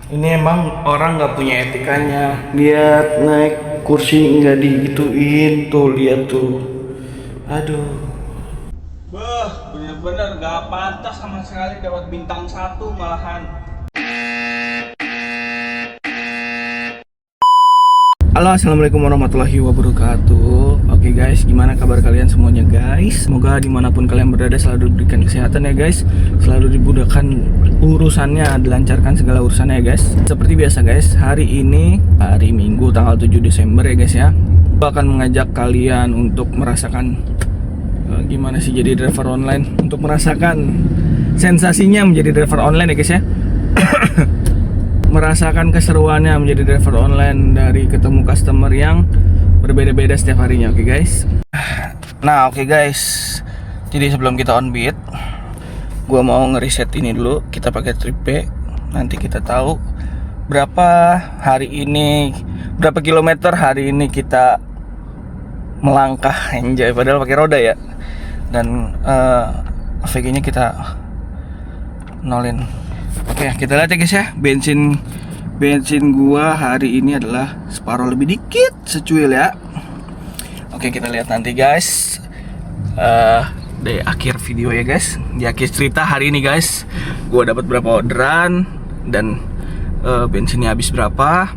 Ini emang orang nggak punya etikanya. Lihat naik kursi nggak digituin tuh, lihat tuh. Aduh. Beh, bener-bener gak pantas sama sekali dapat bintang satu malahan. Halo, assalamualaikum warahmatullahi wabarakatuh. Oke guys, gimana kabar kalian semuanya guys? Semoga dimanapun kalian berada selalu diberikan kesehatan ya guys. Selalu dimudahkan urusannya, dilancarkan segala urusannya ya guys. Seperti biasa guys, hari ini hari Minggu tanggal 7 Desember ya guys ya. Aku akan mengajak kalian untuk merasakan gimana sih jadi driver online, untuk merasakan sensasinya menjadi driver online ya guys ya. Merasakan keseruannya menjadi driver online dari ketemu customer yang berbeda-beda setiap harinya. Oke guys. Nah oke guys, jadi sebelum kita on beat, gua mau ngereset ini dulu. Kita pakai trip B. Nanti kita tahu berapa hari ini, berapa kilometer hari ini kita melangkah. Anjay, padahal pakai roda ya. Dan AVG nya kita nolin. Oke, kita lihat ya guys ya. Bensin gua hari ini adalah separuh lebih dikit, secuil ya. Oke, kita lihat nanti guys. Di akhir video ya guys. Di akhir cerita hari ini guys, gua dapat berapa orderan dan bensinnya habis berapa.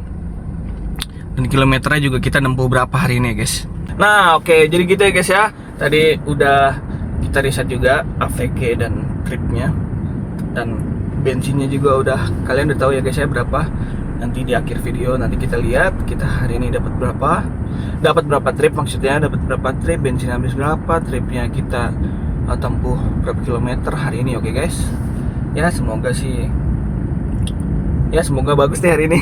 Dan kilometernya juga kita nempuh berapa hari ini ya guys. Nah, oke, jadi gitu ya guys ya. Tadi udah kita riset juga AVG dan tripnya. Dan bensinnya juga udah, kalian udah tahu ya guys ya berapa. Nanti di akhir video nanti kita lihat kita hari ini dapat berapa trip, maksudnya dapat berapa trip, bensin habis berapa, tripnya kita tempuh berapa kilometer hari ini. Oke guys ya, semoga sih ya, semoga bagus deh hari ini.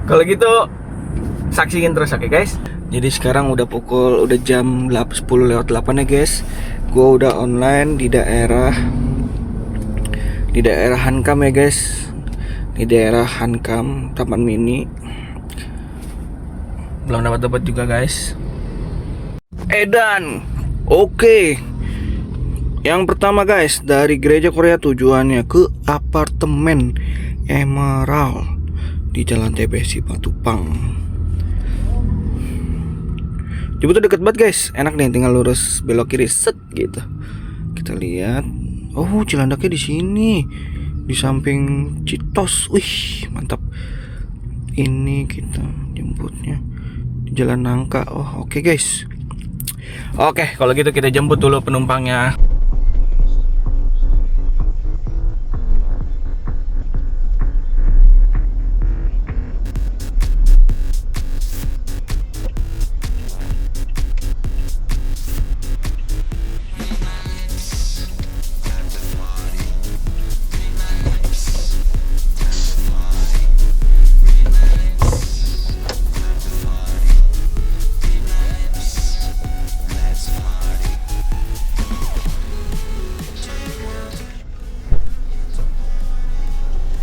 Kalau gitu saksiin terus oke guys. Jadi sekarang udah jam 10 lewat 8 ya guys. Gue udah online di daerah Hankam ya guys, di daerah Hankam Taman Mini. Belum dapat juga guys. Edan, oke. Yang pertama guys, dari Gereja Korea tujuannya ke apartemen Emerald di Jalan TBC Matupang. Jemputnya deket banget guys, enak nih, tinggal lurus belok kiri set gitu. Kita lihat. Oh, Cilandaknya di sini, di samping Citos. Wih, mantap. Ini kita jemputnya di Jalan Nangka. Oh, oke guys. Oke, kalau gitu kita jemput dulu penumpangnya.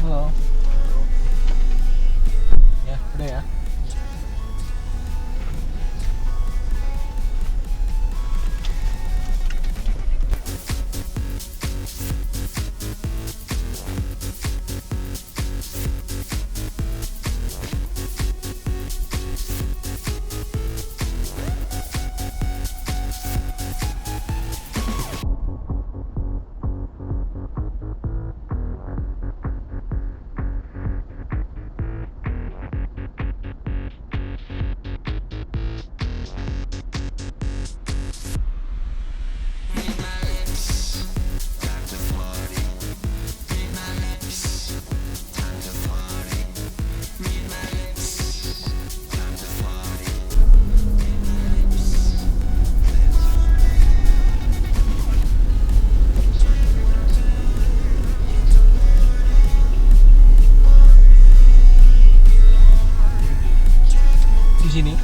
Halo. Ya, udah ya. Di sini.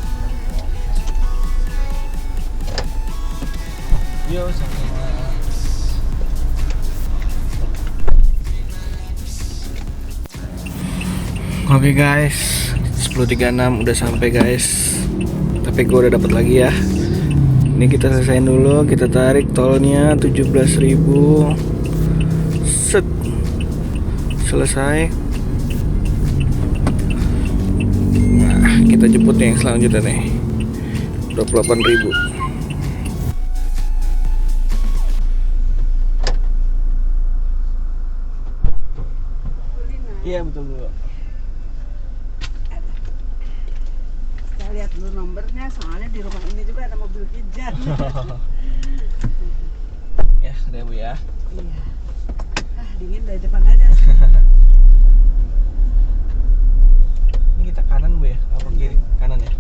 Yo, sama. Oke guys, 10.36 udah sampai guys. Tapi gue udah dapat lagi ya. Ini kita selesaiin dulu, kita tarik tolnya 17.000. Set. Selesai. kita jemput yang selanjutnya nih. 28.000. Iya betul Bu. Kita lihat dulu nomornya, soalnya di rumah ini juga ada mobil Kijang. Ya sudah Bu ya. Iya. Dingin dari depan aja sih. Ini kita kanan Bu ya? Apa kiri? Kanan ya?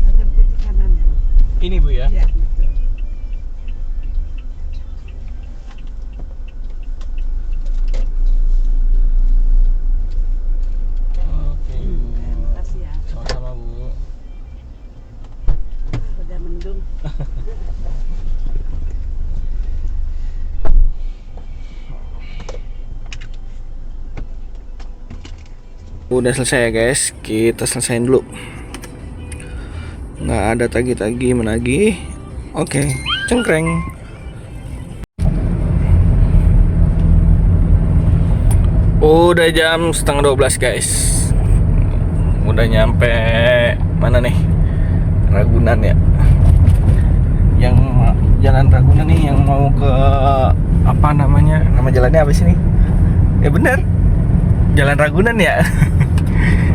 Ada putih kanan ya. Ini Bu ya. Iya, betul. Oke Bu. Terima kasih ya. Sama-sama Bu. Udah mendung. Udah selesai ya guys, kita selesain dulu. Nggak ada tagi-tagi menagih. Oke, cengkreng. Udah jam setengah 12 guys. Udah nyampe mana nih? Ragunan ya. Yang jalan Ragunan nih yang mau ke apa namanya? Nama jalannya apa sih nih? Ya bener, Jalan Ragunan ya.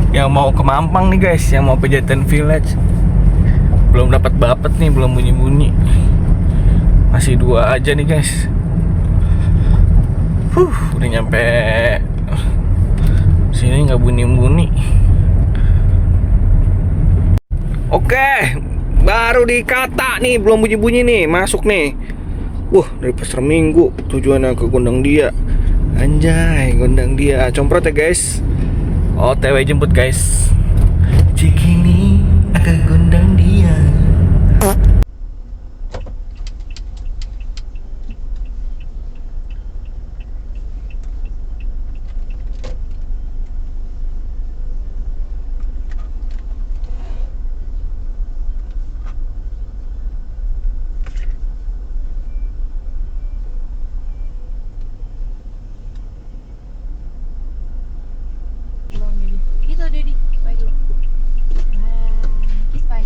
Yang mau ke Mampang nih guys, yang mau Pejaten Village. Belum dapat bapet nih, belum bunyi-bunyi. Masih 2 aja nih guys. Udah nyampe sini nggak bunyi-bunyi. Oke, baru dikata nih, belum bunyi-bunyi nih, masuk nih. Dari Pasar Minggu tujuannya ke Gondang Dia. Anjay, Gondang Dia, comprot ya guys. OTW jemput guys. Cikini akan Gondang Dia. Gitu Dedi, bye dulu. Nah, kiss bye.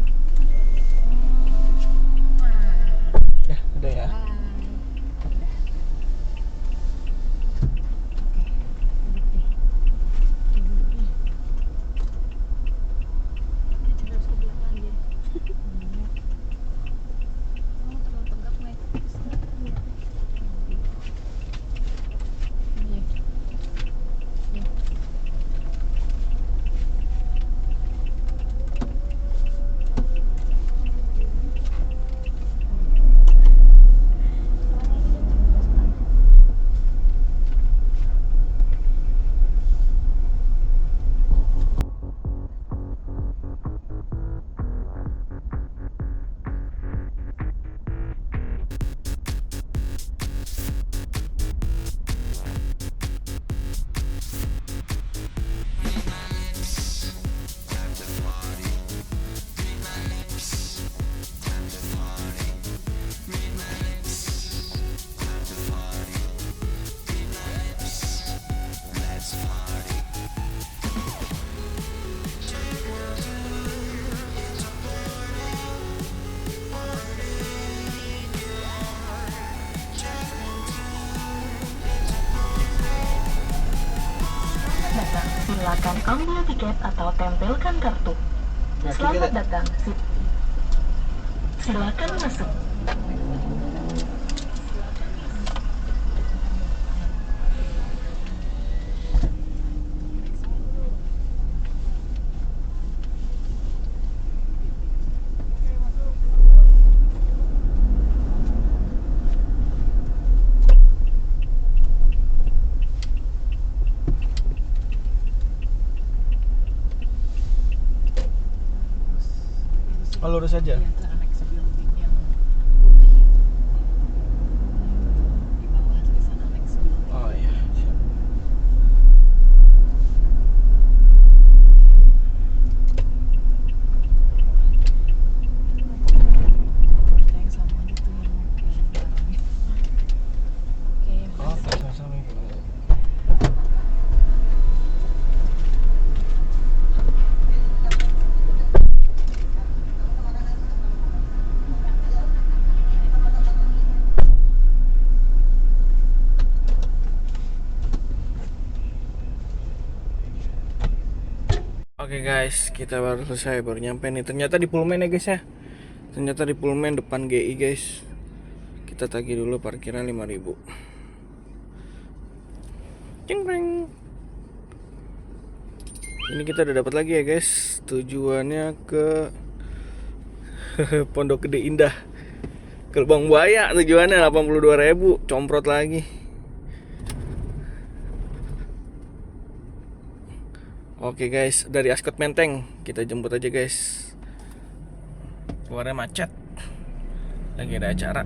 silakan ambil tiket atau tempelkan kartu. Selamat datang. Silakan masuk. Oh, lurus aja. Yang ke annex building yang putih itu. Di bawah tulisan annex building. Oh iya. Siap. Kita yang sama aja tuh yang barangnya. Oke, Oh, makasih. sama-sama. Oke guys, kita baru selesai, baru nyampe nih. Ternyata di Pullman ya guys ya. Ternyata di Pullman depan GI guys. Kita tagih dulu parkiran 5.000. Cingkreng. Ini kita udah dapat lagi ya guys. Tujuannya ke Pondok Gede Indah. Gerbang Buaya tujuannya 82.000. Comprot lagi. Oke guys, dari Ascot Menteng kita jemput aja guys. Keluarnya macet. Lagi ada acara.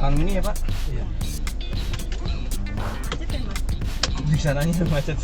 Malam ini ya Pak? Iya. Macet ya, Mas? Di sananya macet.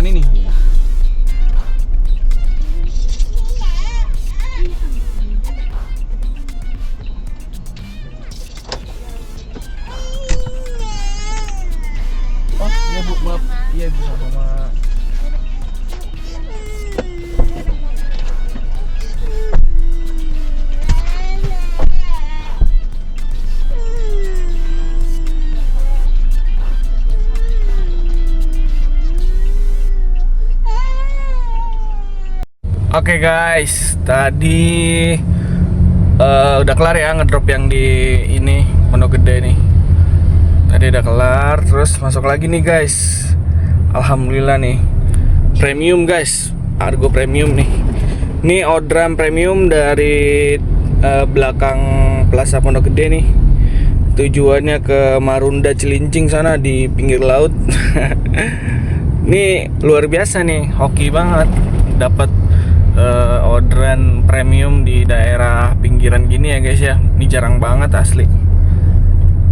depan ini. Oh iya Bu, maaf. Iya Bu sama. Oke guys, tadi udah kelar ya ngedrop yang di ini Pondok Gede nih. Tadi udah kelar, terus masuk lagi nih guys. Alhamdulillah nih, premium guys, Argo premium nih. Ini Odram premium dari belakang Plaza Pondok Gede nih. Tujuannya ke Marunda Cilincing sana di pinggir laut. Ini luar biasa nih, hoki banget dapat Odran premium di daerah pinggiran gini ya guys ya. Ini jarang banget asli.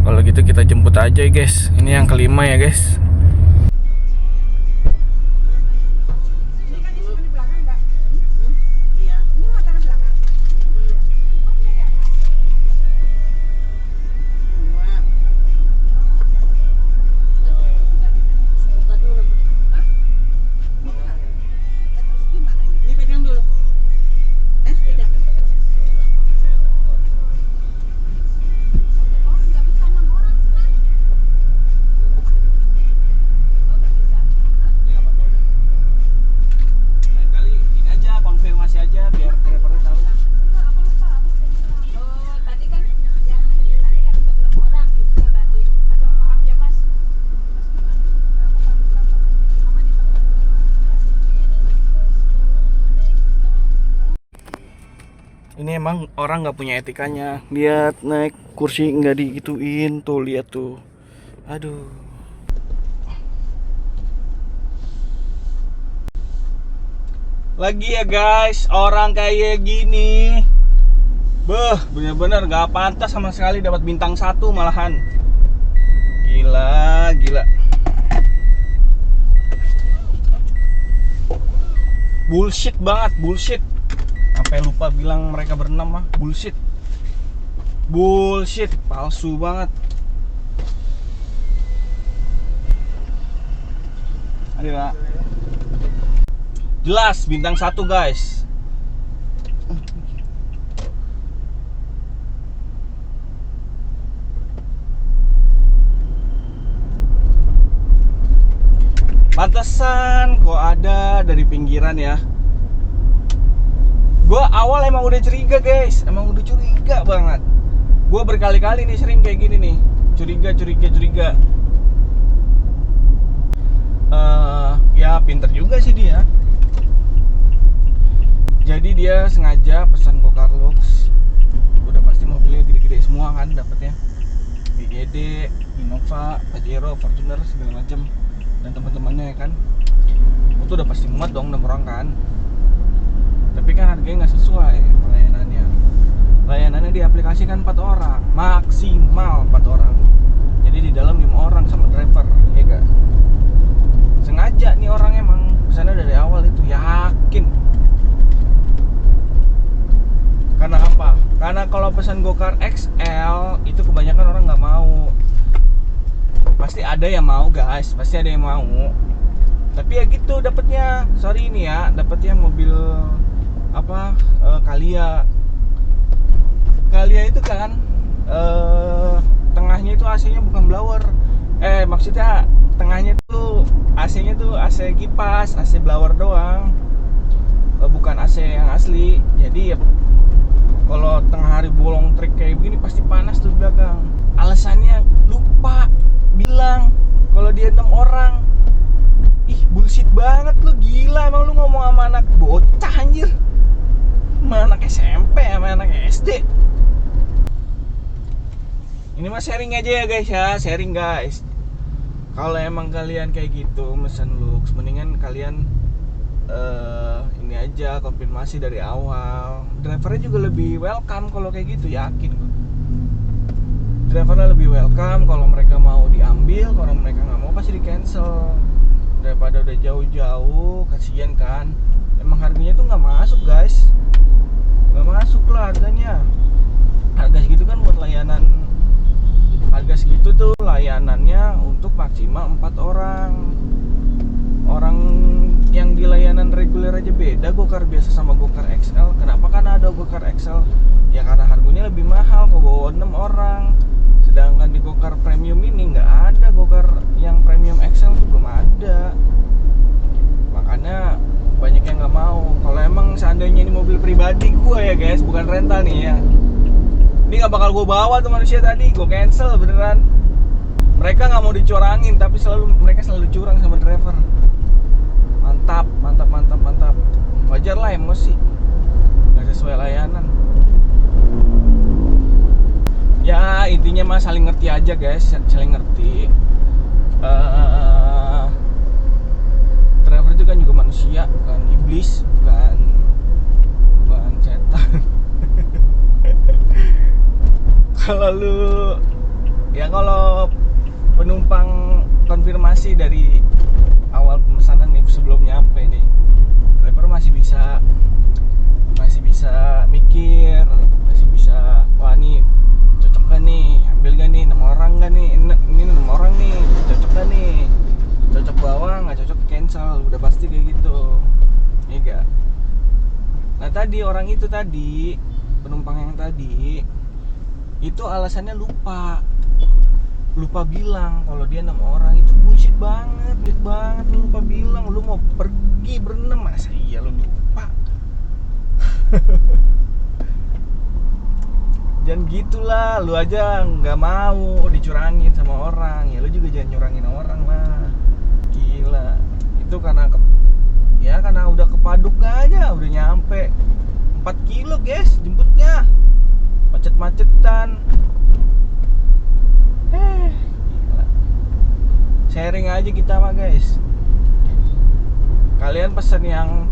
Kalau gitu kita jemput aja ya guys. Ini yang kelima ya guys. Ini emang orang nggak punya etikanya. Lihat naik kursi nggak digituin tuh, lihat tuh. Aduh. Lagi ya guys, orang kayak gini, bener-bener gak pantas sama sekali dapat bintang 1 malahan. Gila, gila. Bullshit banget, bullshit. Sampai lupa bilang mereka berenam mah, bullshit. Bullshit, palsu banget. Ayo Pak. Jelas bintang 1 guys. Pantesan kok ada dari pinggiran ya. Gue awal emang udah curiga guys, emang udah curiga banget. Gue berkali-kali nih sering kayak gini nih, curiga. Ya pinter juga sih dia. Jadi dia sengaja pesan Go Car Lux. Udah pasti mobilnya gede-gede semua kan dapetnya. WGD, Innova, Pajero, Fortuner segala macam dan teman-temannya ya kan. Itu udah pasti muat dong 6 orang kan. Tapi kan harganya nggak sesuai pelayanannya. Layanannya di aplikasi kan 4 orang, maksimal 4 orang. Jadi di dalam 5 orang sama driver, ya gak? Sengaja nih orang emang pesannya dari awal itu, yakin. Karena apa? Karena kalau pesan Go-Car XL itu kebanyakan orang nggak mau. Pasti ada yang mau guys, pasti ada yang mau. Tapi ya gitu dapetnya. Sorry ini ya, dapetnya mobil apa? Kalia. Kalia itu kan tengahnya itu AC-nya bukan blower. Maksudnya tengahnya tuh AC-nya tuh AC kipas, AC blower doang. Bukan AC yang asli. Jadi ya kalau tengah hari bolong trik kayak begini pasti panas tuh di belakang. Alasannya lupa bilang kalau dia 6 orang. Ih bullshit banget lu, gila emang lu ngomong sama anak bocah anjir. Sama anak SMP sama anak SD. Ini mah sharing aja ya guys ya, sharing guys. Kalau emang kalian kayak gitu mesen Lux, mendingan kalian ini aja konfirmasi dari awal. Drivernya juga lebih welcome kalau kayak gitu, yakin gue. Drivernya lebih welcome kalau mereka mau diambil, kalau mereka nggak mau pasti di cancel. daripada udah jauh-jauh, kasihan kan. Emang harganya tuh nggak masuk guys, nggak masuk lah harganya. Harga segitu kan buat layanan, harga segitu tuh layanannya untuk maksimal 4 orang. Orang yang di layanan reguler aja beda, Gokar biasa sama Gokar XL. Kenapa? Kan ada Gokar XL ya karena harganya lebih mahal kalau bawa 6 orang. Sedangkan di Gokar Premium ini nggak ada, Gokar yang Premium XL tuh belum ada. Makanya banyak yang nggak mau. Kalau emang seandainya ini mobil pribadi gue ya guys, bukan rental nih ya, ini nggak bakal gue bawa tuh manusia tadi, gue cancel beneran. Mereka nggak mau dicurangin, tapi mereka selalu curang sama driver. Mantap. Wajar lah emosi, nggak sesuai layanan. Ya intinya mah saling ngerti aja guys, saling ngerti. Driver itu kan juga manusia, bukan iblis, bukan setan. Kalau penumpang konfirmasi dari awal pemesanan nih sebelum nyampe nih, driver masih bisa mikir, masih bisa, wah nih cocok gak nih, ambil gak nih, 6 orang gak nih, ini 6 orang nih, cocok gak nih, cocok bawa, nggak cocok cancel, udah pasti kayak gitu, iya gak? Nah tadi orang itu tadi, penumpang yang tadi itu alasannya lupa bilang kalau dia 6 orang. Itu bullshit banget, lu lupa bilang lu mau pergi berenam, masa iya lu lupa. Jangan gitulah, lu aja nggak mau dicurangin sama orang, ya lu juga jangan nyurangin orang lah. Gila, itu karena udah kepaduk aja, udah nyampe 4 kilo guys jemputnya, macet-macetan. Gila. Sharing aja kita mah guys. Kalian pesen yang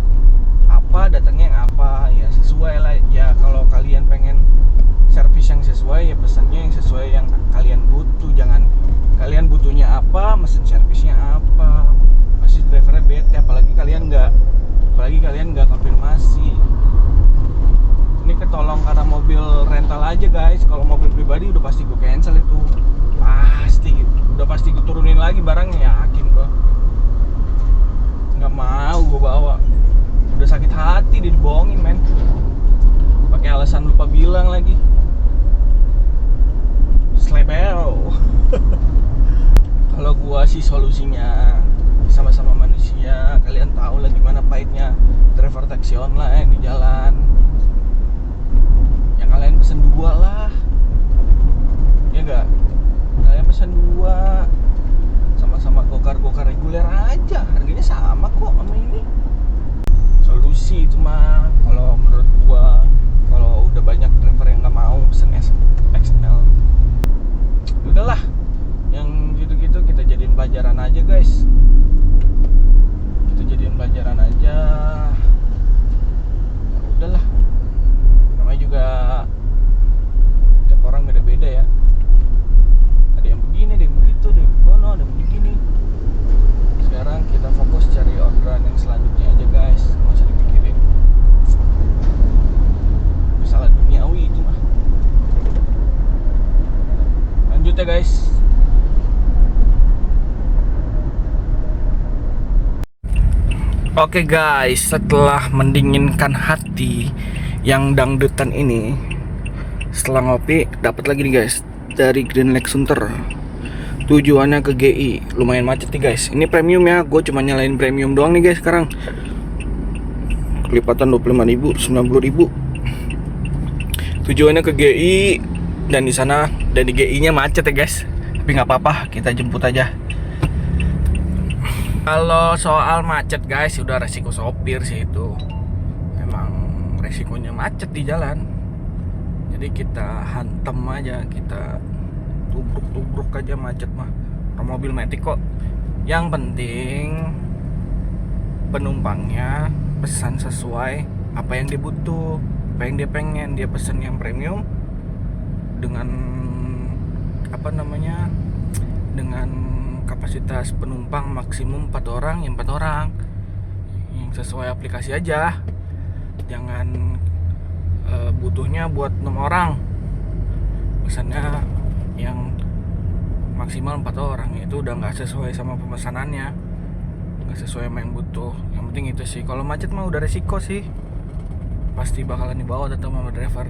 apa, datangnya yang apa, ya sesuai lah. Ya kalau kalian pengen servis yang sesuai, ya pesannya yang sesuai yang kalian butuh. Jangan kalian butuhnya apa, mesin servisnya apa, pasti drivernya bete. Apalagi kalian nggak konfirmasi. Ini ketolong karena mobil rental aja guys. Kalau mobil pribadi udah pasti gue cancel itu, udah pasti gue turunin lagi barangnya, yakin gue. Nggak mau gue bawa, udah sakit hati dibohongin men, pakai alasan lupa bilang lagi. Slebeo. Kalau gua sih solusinya sama-sama manusia, kalian tahu lah gimana pahitnya driver taksi online di jalan. Ya kalian pesen 2 lah, ya enggak? Kalian pesen 2, sama-sama gokar reguler aja, harganya sama kok sama ini. Solusi itu mah kalau menurut gua, kalau udah banyak driver yang nggak mau pesen XL, udahlah, yang gitu-gitu kita jadiin pelajaran aja guys. Kita jadiin pelajaran aja. Ya udahlah, namanya juga tiap orang beda-beda ya. Ada yang begini, ada yang begitu, ada yang begono, ada yang begini. Sekarang kita fokus cari orderan yang selanjutnya aja guys, nggak usah dipikirin masalah duniawi itu mah. Lanjut ya guys. Oke guys, setelah mendinginkan hati yang dangdutan ini, setelah ngopi dapat lagi nih guys dari Green Lake Sunter. Tujuannya ke GI, lumayan macet nih guys. Ini premium ya, gue cuma nyalain premium doang nih guys sekarang. Kelipatan 25.000, 90.000. Tujuannya ke GI, dan di sana dan di GI-nya macet ya guys. Tapi nggak apa-apa, kita jemput aja. Kalau soal macet guys, udah resiko sopir sih itu. Emang resikonya macet di jalan. Jadi kita hantem aja, kita tubruk aja macet mah. Mobil matic kok. Yang penting penumpangnya pesan sesuai apa yang dia butuh, apa yang dia pengen. Dia pesan yang premium dengan dengan kapasitas penumpang maksimum 4 orang, ya 4 orang. Yang sesuai aplikasi aja. Jangan butuhnya buat 6 orang. Pesannya yang maksimal 4 orang, itu udah nggak sesuai sama pemesanannya, nggak sesuai sama yang butuh. Yang penting itu sih. Kalau macet mah udah resiko sih, pasti bakalan dibawa tetap sama driver.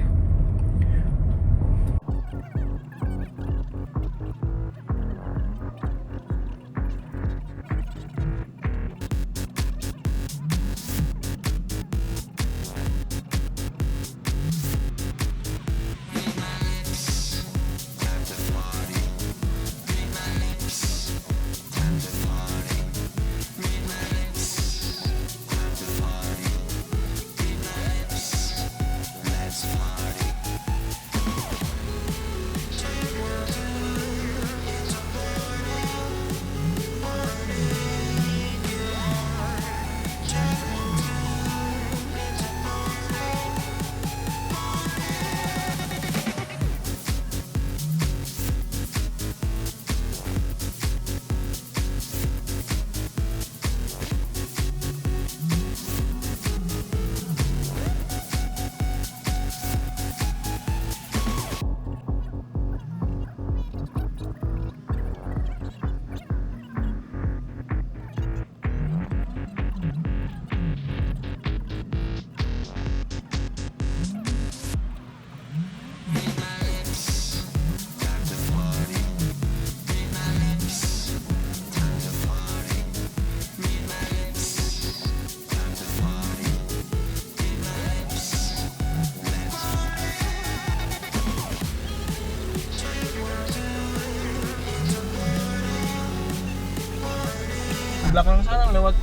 Di belakang sana lewat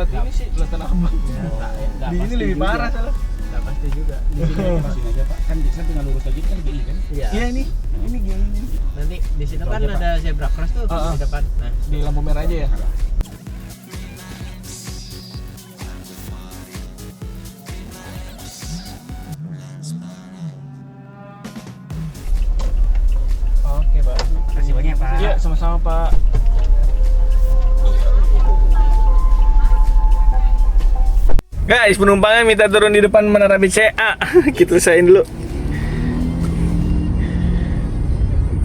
ini sih lewat Tanah Abang. Di ini lebih parah salah. Nggak pasti juga. Di sini aja Pak. Kan di sana tinggal lurus lagi kan GI kan? Iya. Iya ini GI ini. Nanti di situ kan ada zebra cross tuh di depan. Nah, Di lampu merah aja ya. Oke, Pak. kasih banyak Pak. Iya, sama-sama, Pak. Guys, penumpangnya minta turun di depan Menara BCA. Kita usahain dulu.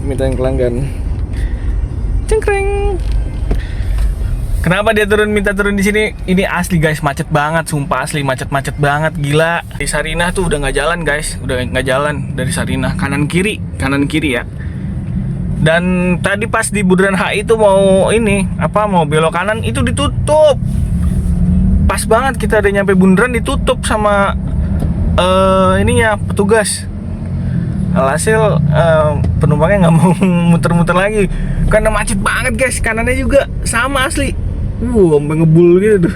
Mintain pelanggan. Cengkreng. Kenapa dia minta turun di sini? Ini asli guys, macet banget, sumpah asli macet banget, gila. Di Sarinah tuh udah nggak jalan guys, udah nggak jalan dari Sarinah, kanan kiri ya. Dan tadi pas di Bundaran HI itu mau belok kanan itu ditutup. Pas banget kita udah nyampe bundaran ditutup sama petugas. Alhasil penumpangnya nggak mau muter-muter lagi karena macet banget guys. Kanannya juga sama asli. Sampai ngebul gitu.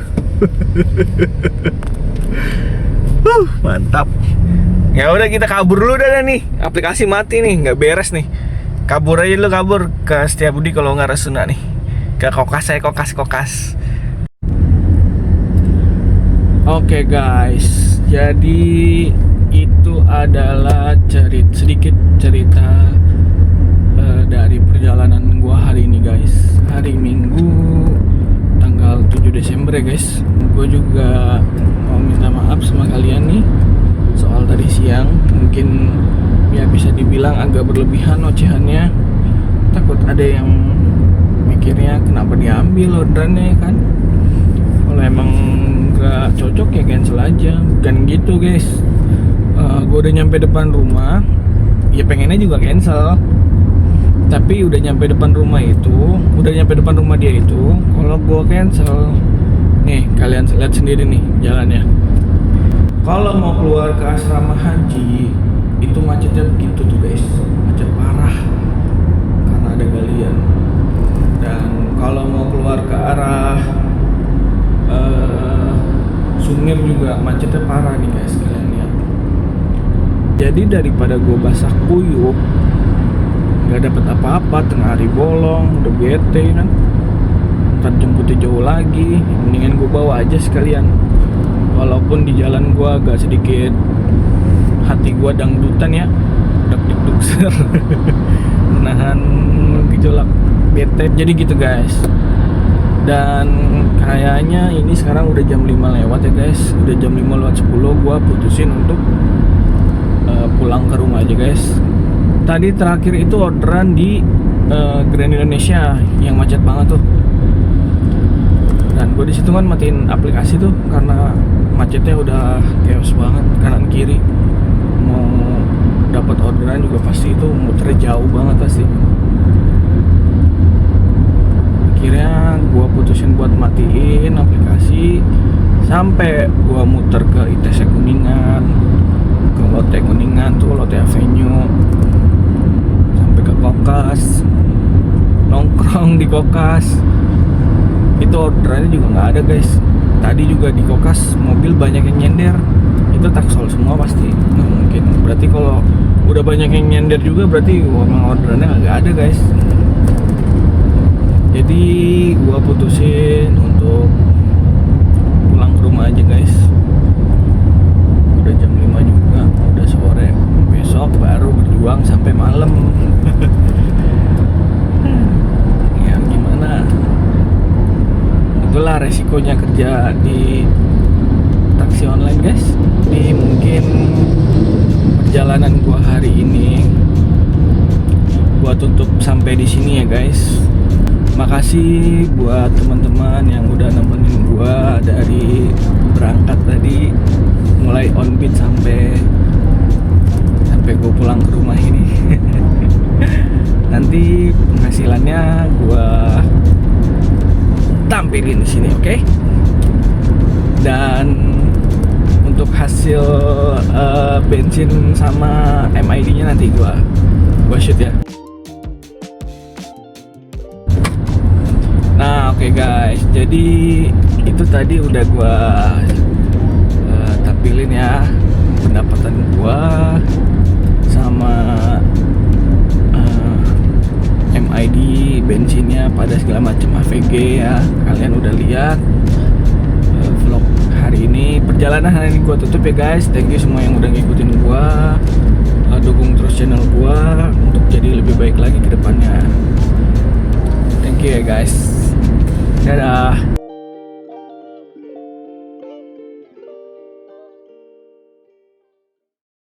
Mantap. Ya udah kita kabur dulu dah nih. Aplikasi mati nih, nggak beres nih. Kabur aja dulu, kabur ke Setiabudi kalau nggak Rasuna nih. Ke Kokas. Oke guys, jadi itu adalah sedikit cerita dari perjalanan gua hari ini guys. Hari Minggu tanggal 7 Desember ya guys. Gua juga mau minta maaf sama kalian nih soal tadi siang. Mungkin ya bisa dibilang agak berlebihan ocehannya. Takut ada yang mikirnya kenapa diambil orderannya kan. Kalau emang gak cocok ya cancel aja, bukan gitu guys. Gue udah nyampe depan rumah, ya pengennya juga cancel, tapi udah nyampe depan rumah dia itu, kalau gue cancel, nih kalian lihat sendiri nih jalannya. Kalau mau keluar ke asrama haji itu macetnya begitu tuh guys, macet parah karena ada galian. Dan kalau mau keluar ke arah Sumir juga macetnya parah nih guys, kalian lihat. Jadi daripada gue basah kuyup nggak dapet apa-apa, tengah hari bolong, udah bete kan, ntar jemputnya jauh lagi, mendingan gue bawa aja sekalian. Walaupun di jalan gue agak sedikit hati gue dangdutan ya, dak-dik-duk ser. Menahan gejolak bete. Jadi gitu guys. Dan kayaknya ini sekarang udah jam 5 lewat ya guys. Udah jam 5 lewat 10. Gua putusin untuk pulang ke rumah aja guys. Tadi terakhir itu orderan di Grand Indonesia yang macet banget tuh. Dan gue di situ kan matiin aplikasi tuh karena macetnya udah chaos banget kanan kiri. Mau dapat orderan juga pasti itu muternya jauh banget pasti. Akhirnya gue putusin buat matiin aplikasi sampai gue muter ke ITC Kuningan, ke Lotte Kuningan tuh, Lotte Avenue, sampai ke Kokas, nongkrong di Kokas. Itu orderannya juga nggak ada guys. Tadi juga di Kokas mobil banyak yang nyender, itu taksol semua pasti. Nggak mungkin. Berarti kalau udah banyak yang nyender juga berarti memang orderannya nggak ada guys. Jadi gua putusin untuk pulang ke rumah aja guys. Udah jam 5 juga, udah sore. Besok baru berjuang sampai malam. Ya gimana? Itulah resikonya kerja di taksi online guys. Ini mungkin perjalanan gua hari ini gua tutup sampai di sini ya guys. Makasih buat teman-teman yang udah nemenin gua dari berangkat tadi, mulai on beat sampai gua pulang ke rumah ini. Nanti penghasilannya gua tampilin di sini, oke? Dan untuk hasil bensin sama MID-nya nanti gua shoot ya. Nah, oke guys. Jadi itu tadi udah gua tampilin ya pendapatan gua sama MID, bensinnya, pada segala macam AVG ya. Kalian udah lihat vlog hari ini. Perjalanan hari ini gua tutup ya guys. Thank you semua yang udah ngikutin gua. Dukung terus channel gua untuk jadi lebih baik lagi ke depannya. Thank you ya guys. Dadah.